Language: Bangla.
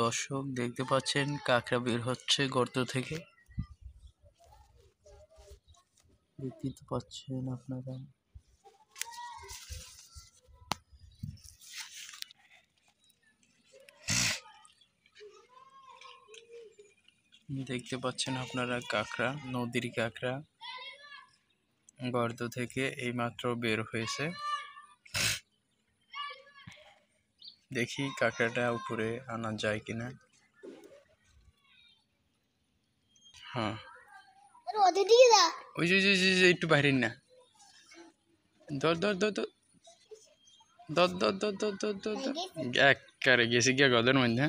দর্শক দেখতে পাচ্ছেন কাঁকড়া বের হচ্ছে গর্ত থেকে। দেখতে তো পাচ্ছেন আপনারা। দেখতে পাচ্ছেন আপনারা কাঁকড়া, নদীর কাঁকড়া গর্ত থেকে এইমাত্র বের হয়েছে। দেখি কাঁকড়াটা উপরে আনা যায় কিনা। হ্যাঁ, ওই যে একটু বাইরে না। ধর ধর ধর ধর ধর ধর ধর ধর ধর ধর একবারে গেছে গিয়া গদের মধ্যে।